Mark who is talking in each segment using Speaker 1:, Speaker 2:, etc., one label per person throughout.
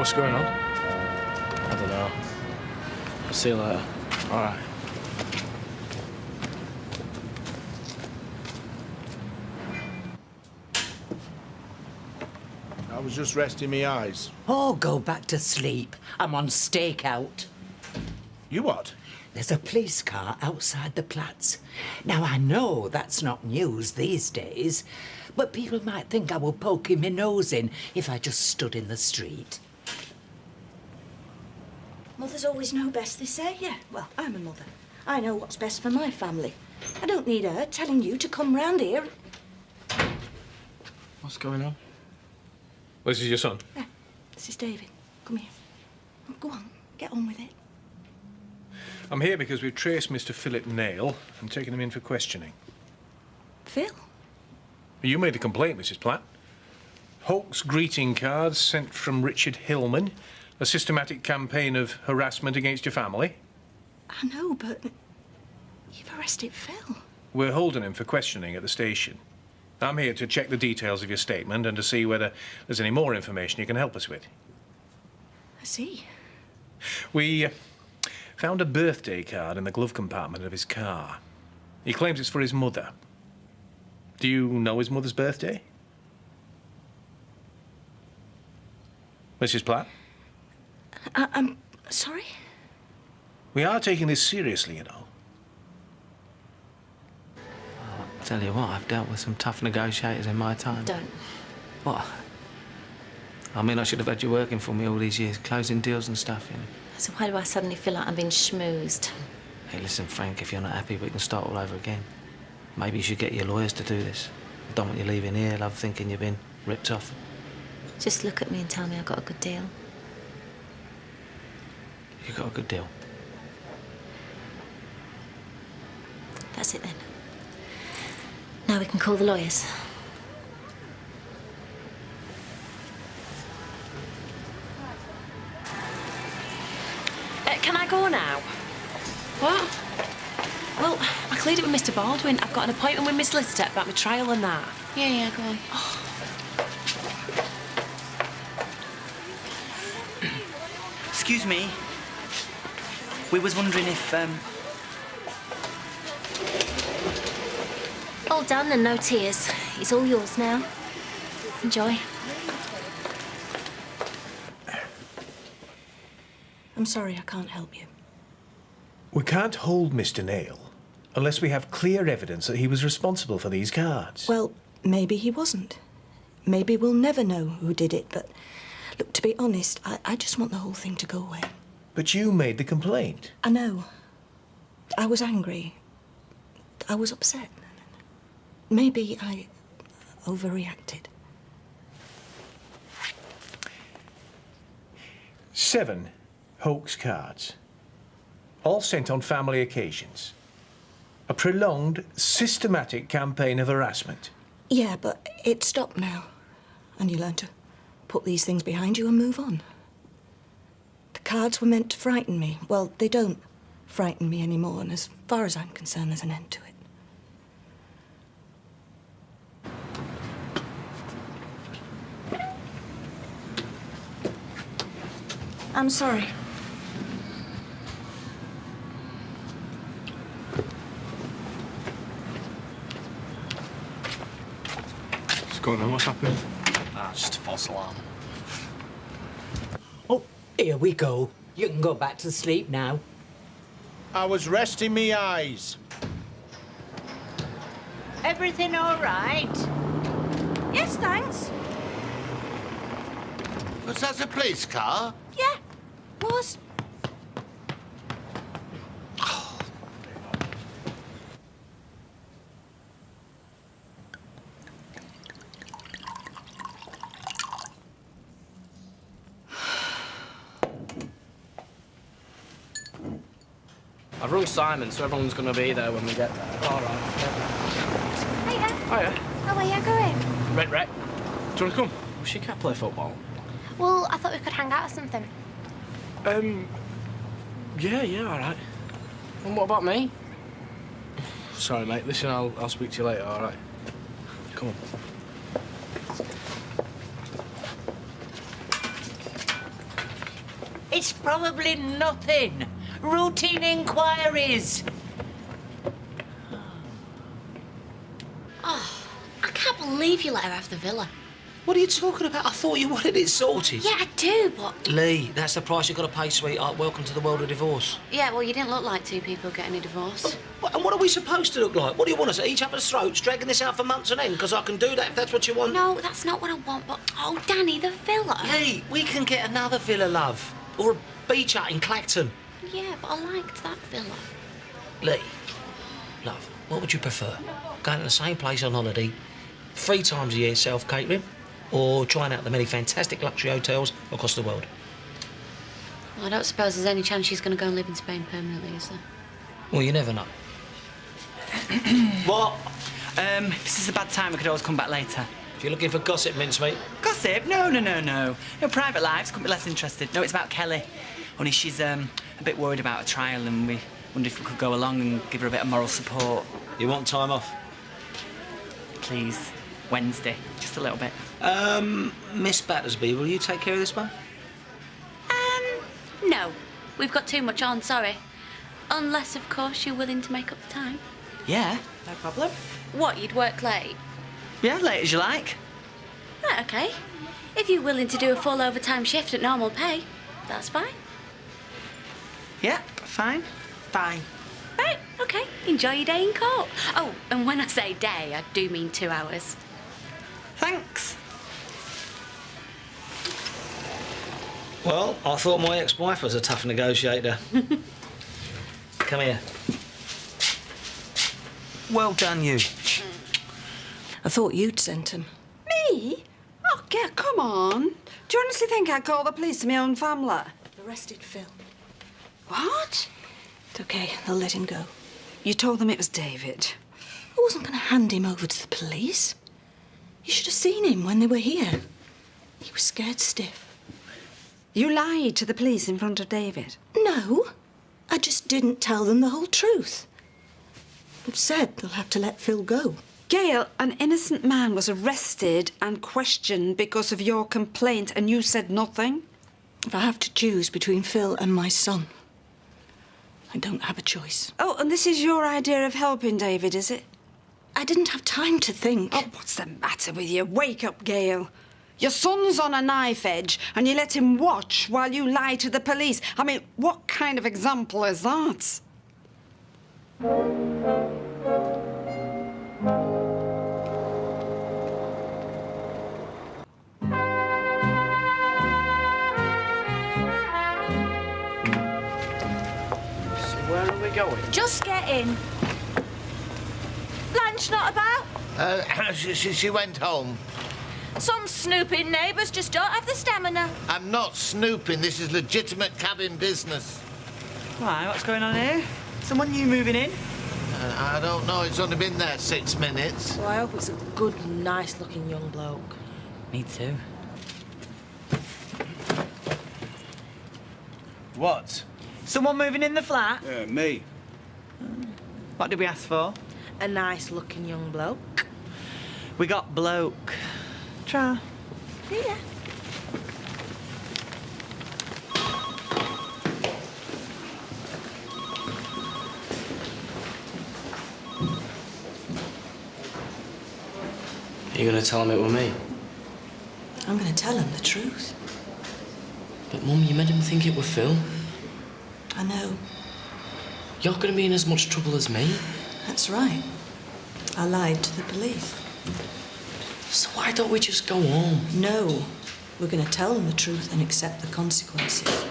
Speaker 1: What's going on?
Speaker 2: I don't know. I'll see you later.
Speaker 1: All right.
Speaker 3: I was just resting my eyes.
Speaker 4: Oh, go back to sleep. I'm on stakeout.
Speaker 3: You what?
Speaker 4: There's a police car outside the Platts. Now, I know that's not news these days, but people might think I were poking my nose in if I just stood in the street.
Speaker 5: Mothers always know best, they say. Yeah, well, I'm a mother. I know what's best for my family. I don't need her telling you to come round here.
Speaker 2: What's going on?
Speaker 1: This is your son?
Speaker 5: Yeah, this is David. Come here. Oh, go on, get on with it.
Speaker 1: I'm here because we've traced Mr. Philip Nail and taken him in for questioning.
Speaker 5: Phil?
Speaker 1: You made the complaint, Mrs. Platt. Hoax greeting cards sent from Richard Hillman, a systematic campaign of harassment against your family.
Speaker 5: I know, but you've arrested Phil.
Speaker 1: We're holding him for questioning at the station. I'm here to check the details of your statement and to see whether there's any more information you can help us with.
Speaker 5: I see.
Speaker 1: We found a birthday card in the glove compartment of his car. He claims it's for his mother. Do you know his mother's birthday? Mrs. Platt?
Speaker 5: I'm sorry?
Speaker 1: We are taking this seriously, you know.
Speaker 2: Tell you what, I've dealt with some tough negotiators in my time.
Speaker 6: Don't.
Speaker 2: What? I mean, I should have had you working for me all these years, closing deals and stuff, you know.
Speaker 6: So why do I suddenly feel like I'm being schmoozed?
Speaker 2: Hey, listen, Frank, if you're not happy, we can start all over again. Maybe you should get your lawyers to do this. I don't want you leaving here, love, thinking you've been ripped off.
Speaker 6: Just look at me and tell me I got a good deal.
Speaker 2: You got a good deal.
Speaker 6: That's it then. Now we can call the lawyers.
Speaker 7: Can I go now?
Speaker 6: What?
Speaker 7: Well, I cleared it with Mr. Baldwin. I've got an appointment with Miss Solicitor about my trial and that.
Speaker 6: Yeah, go on.
Speaker 8: Excuse me. We was wondering if,
Speaker 6: All done and no tears. It's all yours now. Enjoy.
Speaker 5: I'm sorry I can't help you.
Speaker 1: We can't hold Mr. Nail unless we have clear evidence that he was responsible for these cards.
Speaker 5: Well, maybe he wasn't. Maybe we'll never know who did it, but look, to be honest, I just want the whole thing to go away.
Speaker 1: But you made the complaint.
Speaker 5: I know. I was angry. I was upset. Maybe I overreacted.
Speaker 1: 7 hoax cards, all sent on family occasions. A prolonged, systematic campaign of harassment.
Speaker 5: Yeah, but it stopped now. And you learn to put these things behind you and move on. The cards were meant to frighten me. Well, they don't frighten me anymore, and as far as I'm concerned, there's an end to it. I'm sorry.
Speaker 1: What's going on? What's happening?
Speaker 2: Just a false alarm.
Speaker 4: Oh, here we go. You can go back to sleep now.
Speaker 3: I was resting my eyes.
Speaker 4: Everything all right?
Speaker 5: Yes, thanks.
Speaker 9: Was that a police car?
Speaker 5: Yeah, was.
Speaker 2: I've rung Simon, so everyone's going to be there when we get there. All right.
Speaker 6: Hiya.
Speaker 2: Hiya.
Speaker 6: How are you going?
Speaker 2: Red Rec. Do you want to come? Well, she can't play football.
Speaker 6: Well, I thought we could hang out or something.
Speaker 2: Yeah, all right. And what about me? Sorry, mate. Listen, I'll speak to you later, all right? Come on.
Speaker 4: It's probably nothing. Routine inquiries.
Speaker 6: Oh, I can't believe you let her have the villa.
Speaker 2: What are you talking about? I thought you wanted it sorted.
Speaker 6: Yeah, I do, but...
Speaker 2: Lee, that's the price you've got to pay, sweetheart. Welcome to the world of divorce.
Speaker 6: Yeah, well, you didn't look like two people getting a divorce.
Speaker 2: And what are we supposed to look like? What do you want us at each other's throats, dragging this out for months on end? Because I can do that if that's what you want.
Speaker 6: No, that's not what I want, but... Oh, Danny, the villa.
Speaker 2: Lee, we can get another villa, love. Or a beach hut in Clacton.
Speaker 6: Yeah, but I liked that villa.
Speaker 2: Lee, love, what would you prefer? Going to the same place on holiday 3 times a year, self-catering, or trying out the many fantastic luxury hotels across the world?
Speaker 6: Well, I don't suppose there's any chance she's going to go and live in Spain permanently, is there?
Speaker 2: Well, you never know.
Speaker 8: What? If this is a bad time, we could always come back later.
Speaker 2: If you're looking for gossip, mincemeat.
Speaker 8: Gossip? No. No, private lives, couldn't be less interested. No, it's about Kelly. Only she's a bit worried about a trial and we wondered if we could go along and give her a bit of moral support.
Speaker 2: You want time off?
Speaker 8: Please. Wednesday. Just a little bit.
Speaker 2: Miss Battersby, will you take care of this one?
Speaker 6: No. We've got too much on, sorry. Unless, of course, you're willing to make up the time.
Speaker 8: Yeah, no problem.
Speaker 6: What, you'd work late?
Speaker 8: Yeah, late as you like.
Speaker 6: Right, OK. If you're willing to do a full overtime shift at normal pay, that's fine.
Speaker 8: Yeah, fine. Fine.
Speaker 6: Right, OK. Enjoy your day in court. Oh, and when I say day, I do mean 2 hours.
Speaker 8: Thanks.
Speaker 2: Well, I thought my ex-wife was a tough negotiator. Come here.
Speaker 8: Well done, you.
Speaker 5: I thought you'd sent him.
Speaker 10: Me? Oh, yeah, come on. Do you honestly think I'd call the police to my own family?
Speaker 5: Arrested Phil.
Speaker 10: What?
Speaker 5: It's OK, they'll let him go.
Speaker 10: You told them it was David.
Speaker 5: I wasn't going to hand him over to the police. You should have seen him when they were here. He was scared stiff.
Speaker 10: You lied to the police in front of David?
Speaker 5: No, I just didn't tell them the whole truth. They've said they'll have to let Phil go.
Speaker 10: Gail, an innocent man was arrested and questioned because of your complaint, and you said nothing?
Speaker 5: If I have to choose between Phil and my son, I don't have a choice.
Speaker 10: Oh, and this is your idea of helping David, is it?
Speaker 5: I didn't have time to think.
Speaker 10: Oh, what's the matter with you? Wake up, Gail. Your son's on a knife edge, and you let him watch while you lie to the police. I mean, what kind of example is that?
Speaker 1: So where are we going?
Speaker 6: Just get in. Blanche not about?
Speaker 9: She went home.
Speaker 6: Some snooping neighbours just don't have the stamina.
Speaker 9: I'm not snooping. This is legitimate cabin business.
Speaker 8: Why, what's going on here? Someone new moving in?
Speaker 9: I don't know. It's only been there 6 minutes.
Speaker 7: Well, I hope it's a good, nice-looking young bloke.
Speaker 8: Me too.
Speaker 1: What?
Speaker 8: Someone moving in the flat?
Speaker 1: Me.
Speaker 8: What did we ask for?
Speaker 7: A nice-looking young bloke.
Speaker 8: We got bloke. Try.
Speaker 7: See ya.
Speaker 11: Are you going to tell him it was me?
Speaker 5: I'm going to tell him the truth.
Speaker 11: But, Mum, you made him think it was Phil.
Speaker 5: I know.
Speaker 11: You're going to be in as much trouble as me.
Speaker 5: That's right. I lied to the police.
Speaker 11: So why don't we just go home?
Speaker 5: No. We're going to tell them the truth and accept the consequences.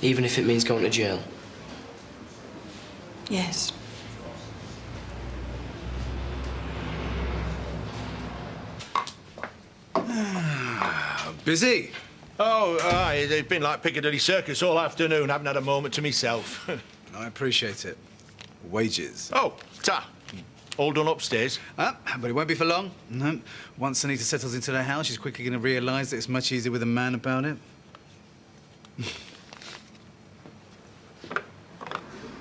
Speaker 11: Even if it means going to jail?
Speaker 5: Yes.
Speaker 3: Busy? Oh, aye. It's been like Piccadilly Circus all afternoon. Haven't had a moment to myself.
Speaker 12: I appreciate it. Wages.
Speaker 3: Oh, all done upstairs?
Speaker 12: But it won't be for long. No. Once Anita settles into their house, she's quickly going to realise that it's much easier with a man about it.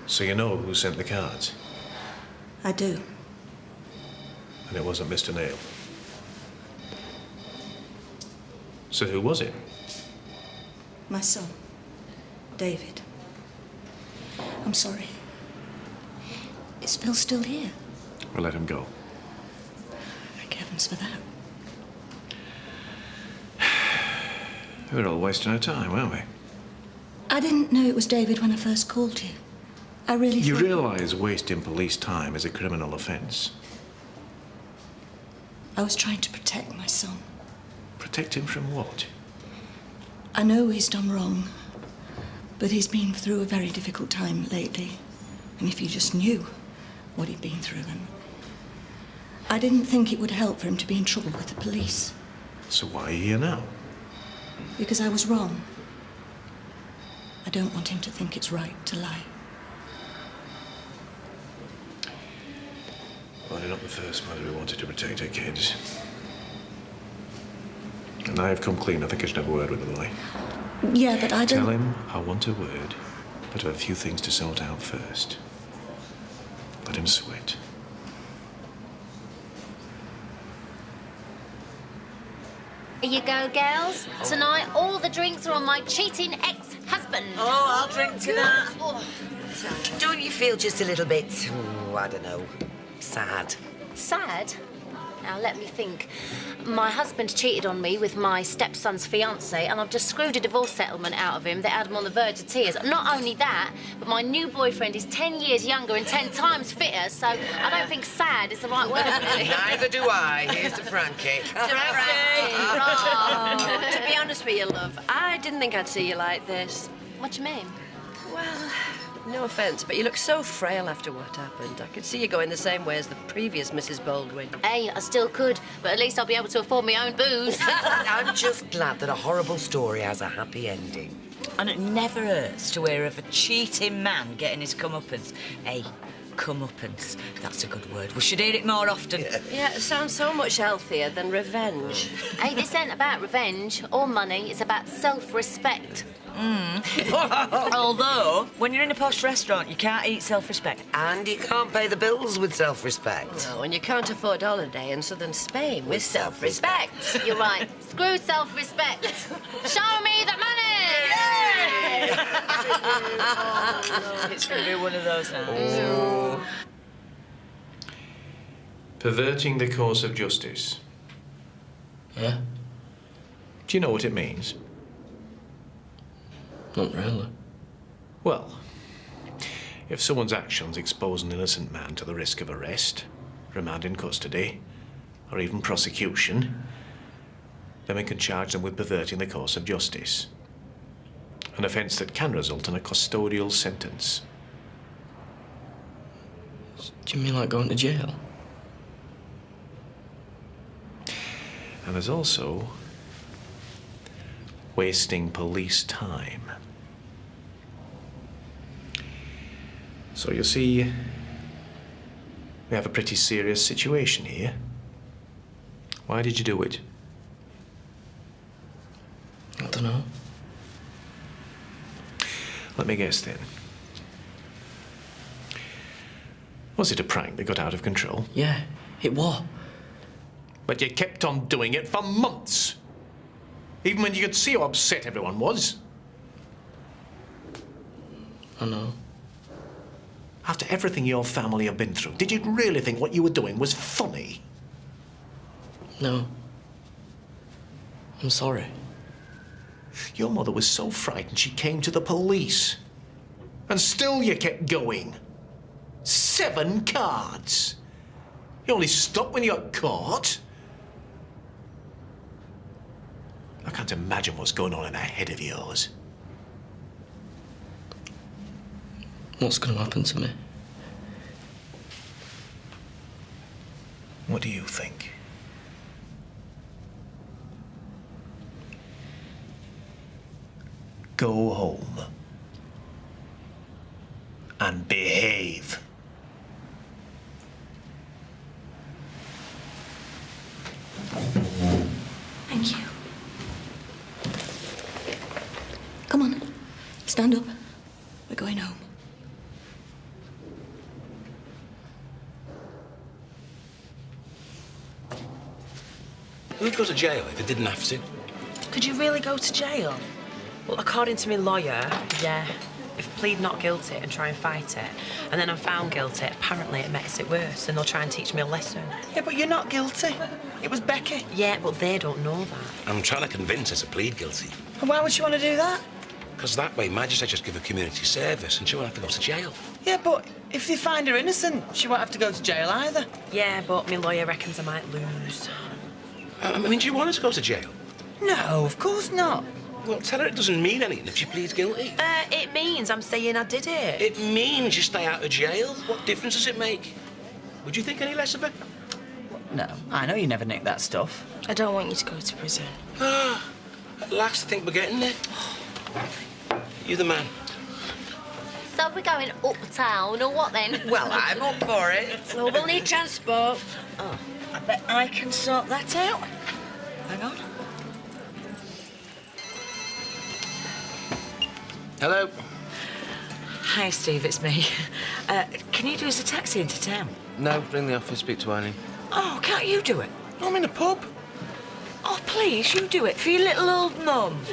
Speaker 1: So you know who sent the cards?
Speaker 5: I do.
Speaker 1: And it wasn't Mr. Neil. So who was it?
Speaker 5: My son, David. I'm sorry. Is Phil still here?
Speaker 1: We'll let him go.
Speaker 5: Thank heavens for that.
Speaker 1: We were all wasting our time, weren't we?
Speaker 5: I didn't know it was David when I first called you. I really
Speaker 1: You
Speaker 5: thought...
Speaker 1: realise wasting police time is a criminal offence?
Speaker 5: I was trying to protect my son.
Speaker 1: Protect him from what?
Speaker 5: I know he's done wrong, but he's been through a very difficult time lately. And if you just knew what he'd been through, and I didn't think it would help for him to be in trouble with the police.
Speaker 1: So why are you here now?
Speaker 5: Because I was wrong. I don't want him to think it's right to lie.
Speaker 1: Well, you're not the first mother who wanted to protect her kids. And I have come clean. I think I should have a word with the boy.
Speaker 5: Yeah, but I don't...
Speaker 1: Tell him I want a word, but I have a few things to sort out first. Let him sweat.
Speaker 13: Here you go, girls. Tonight, all the drinks are on my cheating ex-husband.
Speaker 14: Oh, I'll drink to that. Don't you feel just a little bit, I don't know, sad?
Speaker 13: Sad? Now, let me think. My husband cheated on me with my stepson's fiancée, and I've just screwed a divorce settlement out of him that had him on the verge of tears. Not only that, but my new boyfriend is 10 years younger and 10 times fitter, so I don't think sad is the right word, really.
Speaker 14: Neither do I. Here's to Frankie.
Speaker 15: To be honest with you, love, I didn't think I'd see you like this.
Speaker 13: What do you mean?
Speaker 15: Well, no offence, but you look so frail after what happened. I could see you going the same way as the previous Mrs. Baldwin.
Speaker 13: Hey, I still could, but at least I'll be able to afford my own booze.
Speaker 14: I'm just glad that a horrible story has a happy ending.
Speaker 16: And it never hurts to hear of a cheating man getting his comeuppance. Hey, comeuppance, that's a good word. We should hear it more often.
Speaker 15: Yeah, it sounds so much healthier than revenge.
Speaker 13: Hey, this ain't about revenge or money. It's about self-respect.
Speaker 16: Although, when you're in a posh restaurant, you can't eat self-respect.
Speaker 14: And you can't pay the bills with self-respect.
Speaker 15: No, and you can't afford holiday in southern Spain with self-respect.
Speaker 13: You're right. Screw self-respect. Show me the money!
Speaker 16: Yay! Oh, no. It's going to be one of those now.
Speaker 1: Oh. Perverting the course of justice.
Speaker 11: Yeah?
Speaker 1: Do you know what it means?
Speaker 11: Not really.
Speaker 1: Well, if someone's actions expose an innocent man to the risk of arrest, remand in custody, or even prosecution, then we can charge them with perverting the course of justice. An offence that can result in a custodial sentence.
Speaker 11: Do you mean like going to jail?
Speaker 1: And there's also wasting police time. So you see, we have a pretty serious situation here. Why did you do it?
Speaker 11: I don't know.
Speaker 1: Let me guess then. Was it a prank that got out of control?
Speaker 11: Yeah, it was.
Speaker 1: But you kept on doing it for months. Even when you could see how upset everyone was.
Speaker 11: I know.
Speaker 1: After everything your family have been through, did you really think what you were doing was funny?
Speaker 11: No. I'm sorry.
Speaker 1: Your mother was so frightened she came to the police. And still you kept going. 7 cards. You only stopped when you got caught. I can't imagine what's going on in that head of yours.
Speaker 11: What's going to happen to me?
Speaker 1: What do you think? Go home and behave.
Speaker 5: Thank you. Come on, stand up. We're going home.
Speaker 2: Who'd go to jail if it didn't have to?
Speaker 16: Could you really go to jail?
Speaker 7: Well, according to my lawyer, yeah. If I plead not guilty and try and fight it, and then I'm found guilty, apparently it makes it worse, and they'll try and teach me a lesson.
Speaker 8: Yeah, but you're not guilty. It was Becky.
Speaker 7: Yeah, but they don't know that.
Speaker 17: I'm trying to convince her to plead guilty.
Speaker 8: And why would she want to do that?
Speaker 17: Because that way, magistrate just give her community service and she won't have to go to jail.
Speaker 8: Yeah, but if they find her innocent, she won't have to go to jail either.
Speaker 7: Yeah, but my lawyer reckons I might lose.
Speaker 17: I mean, do you want her to go to jail?
Speaker 8: No, of course not.
Speaker 17: Well, tell her it doesn't mean anything if she pleads guilty.
Speaker 7: It means I'm saying I did it.
Speaker 17: It means you stay out of jail. What difference does it make? Would you think any less of her?
Speaker 8: No, I know you never nick that stuff.
Speaker 7: I don't want you to go to prison.
Speaker 17: Ah, at last I think we're getting there. You the man.
Speaker 13: So we're going uptown, or what then?
Speaker 14: Well, I'm up for it.
Speaker 16: Well, we'll need transport. Oh, I bet I can sort that out. Hang on.
Speaker 17: Hello.
Speaker 16: Hi, Steve, it's me. Can you do us a taxi into town?
Speaker 11: No, ring the office, speak to Eileen.
Speaker 16: Oh, can't you do it?
Speaker 17: I'm in a pub.
Speaker 16: Oh, please, you do it for your little old mum.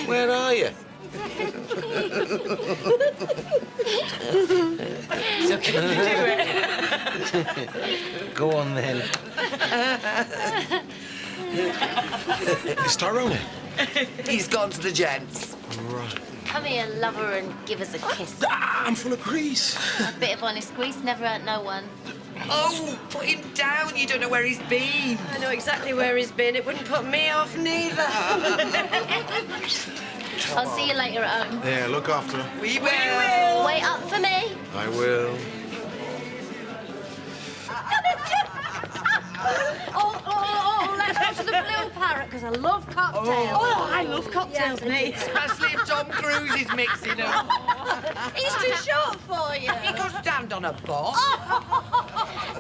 Speaker 17: Where are you?
Speaker 16: So can you do it?
Speaker 11: Go on, then.
Speaker 17: Is Tyrone here?
Speaker 14: He's gone to the gents.
Speaker 17: Right.
Speaker 13: Come here, lover, and give us a kiss.
Speaker 17: I'm full of grease.
Speaker 13: A bit of honest grease never hurt no one.
Speaker 14: Oh, put him down. You don't know where he's been.
Speaker 15: I know exactly where he's been. It wouldn't put me off neither.
Speaker 13: I'll see you later at home.
Speaker 3: Yeah, look after her.
Speaker 14: We will.
Speaker 13: Wait up for me.
Speaker 3: I will.
Speaker 6: Oh, let's go to the Blue Parrot, because I love cocktails.
Speaker 15: Oh, I love cocktails, mate.
Speaker 14: Especially if Tom Cruise is mixing them.
Speaker 6: He's too short for you.
Speaker 14: He could stand on a box.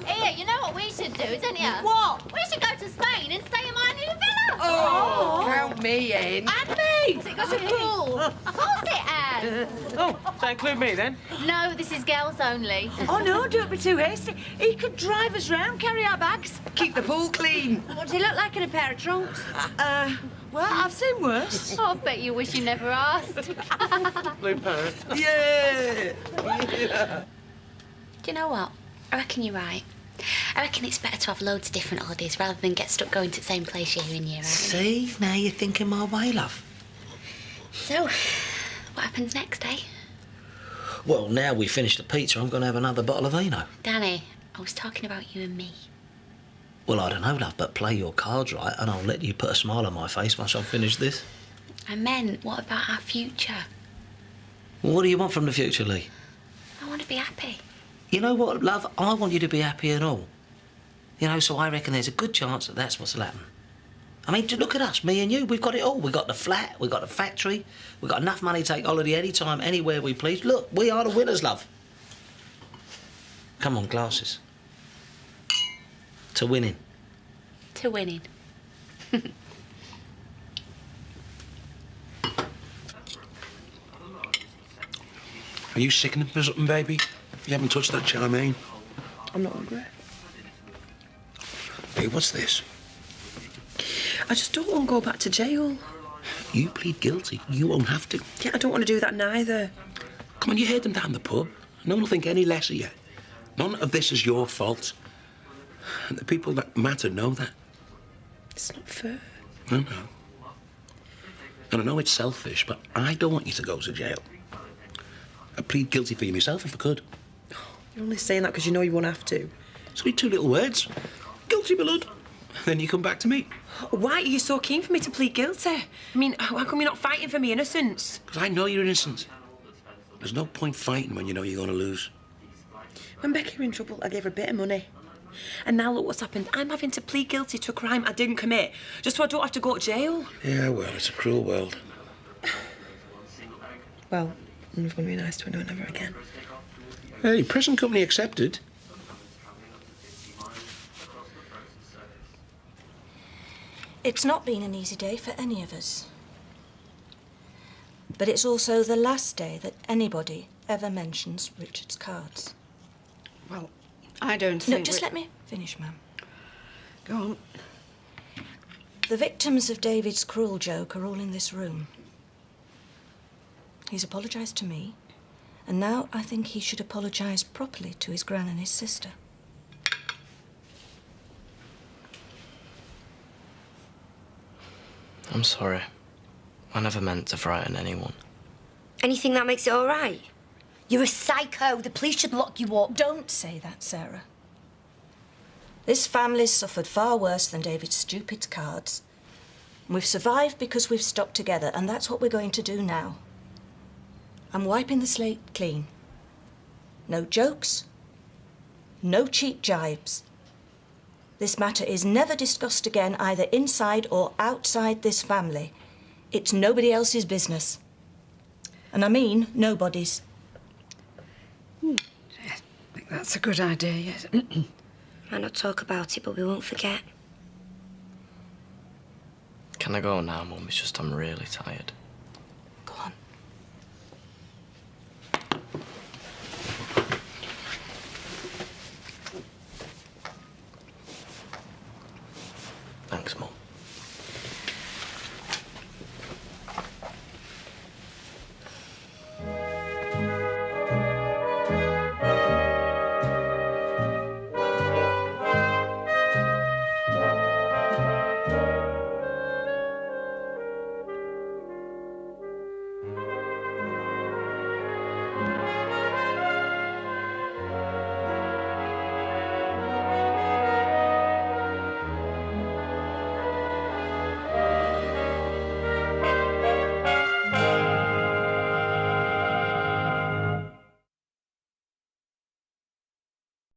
Speaker 13: Here, you know what we should do, don't you?
Speaker 6: What?
Speaker 13: We should go to Spain and stay in my new villa.
Speaker 14: Oh, count me in.
Speaker 6: And me. Has it got a pool?
Speaker 13: Of course it has.
Speaker 11: Oh, does that include me, then?
Speaker 13: No, this is girls only.
Speaker 16: Oh, no, don't be too hasty. He could drive us round, carry our bags.
Speaker 14: Keep the pool clean.
Speaker 6: What does he look like in a pair of trunks?
Speaker 16: Well, I've seen worse.
Speaker 13: Oh, I bet you wish you never asked.
Speaker 11: Blue Parrot.
Speaker 14: Yeah.
Speaker 6: Do you know what? I reckon you're right. I reckon it's better to have loads of different holidays rather than get stuck going to the same place year in, year out.
Speaker 2: See, now you're thinking my way, love.
Speaker 6: So, what happens next, eh?
Speaker 2: Well, now we finished the pizza, I'm going to have another bottle of vino.
Speaker 6: Danny, I was talking about you and me.
Speaker 2: Well, I don't know, love, but play your cards right and I'll let you put a smile on my face once I've finished this.
Speaker 6: I meant, what about our future?
Speaker 2: Well, what do you want from the future, Lee?
Speaker 6: I want to be happy.
Speaker 2: You know what, love? I want you to be happy and all. You know, so I reckon there's a good chance that that's what'll happen. I mean, look at us, me and you. We've got it all. We've got the flat, we've got the factory, we've got enough money to take holiday anytime, anywhere we please. Look, we are the winners, love. Come on, glasses. To winning.
Speaker 6: To winning.
Speaker 17: Are you sickening for something, baby? You haven't touched that charmaine.
Speaker 15: I'm not hungry.
Speaker 17: Hey, what's this?
Speaker 15: I just don't want to go back to jail.
Speaker 17: You plead guilty. You won't have to.
Speaker 15: Yeah, I don't want to do that neither.
Speaker 17: Come on, you heard them down the pub. No one will think any less of you. None of this is your fault. And the people that matter know that.
Speaker 15: It's not fair.
Speaker 17: I know. And I know it's selfish, but I don't want you to go to jail. I'd plead guilty for you myself if I could.
Speaker 15: You're only saying that because you know you won't have to.
Speaker 17: It's only two little words. Guilty, my lord. Then you come back to me.
Speaker 7: Why are you so keen for me to plead guilty? I mean, how come you're not fighting for me innocence?
Speaker 17: Because I know you're innocent. There's no point fighting when you know you're going to lose.
Speaker 7: When Becky were in trouble, I gave her a bit of money. And now look what's happened. I'm having to plead guilty to a crime I didn't commit, just so I don't have to go to jail.
Speaker 17: Yeah, well, it's a cruel world.
Speaker 15: Well, I'm never going to be nice to anyone ever again.
Speaker 17: Hey, present company accepted.
Speaker 5: It's not been an easy day for any of us. But it's also the last day that anybody ever mentions Richard's cards.
Speaker 10: Well, I don't think...
Speaker 5: No, just let me finish, ma'am.
Speaker 10: Go on.
Speaker 5: The victims of David's cruel joke are all in this room. He's apologised to me, and now I think he should apologise properly to his gran and his sister.
Speaker 18: I'm sorry. I never meant to frighten anyone.
Speaker 19: Anything that makes it all right? You're a psycho. The police should lock you up.
Speaker 5: Don't say that, Sarah. This family's suffered far worse than David's stupid cards. We've survived because we've stuck together, and that's what we're going to do now. I'm wiping the slate clean. No jokes, no cheap jibes. This matter is never discussed again, either inside or outside this family. It's nobody else's business. And I mean nobody's.
Speaker 10: I think that's a good idea, yes.
Speaker 19: Might not talk about it, but we won't forget.
Speaker 18: Can I go now, Mum? It's just I'm really tired.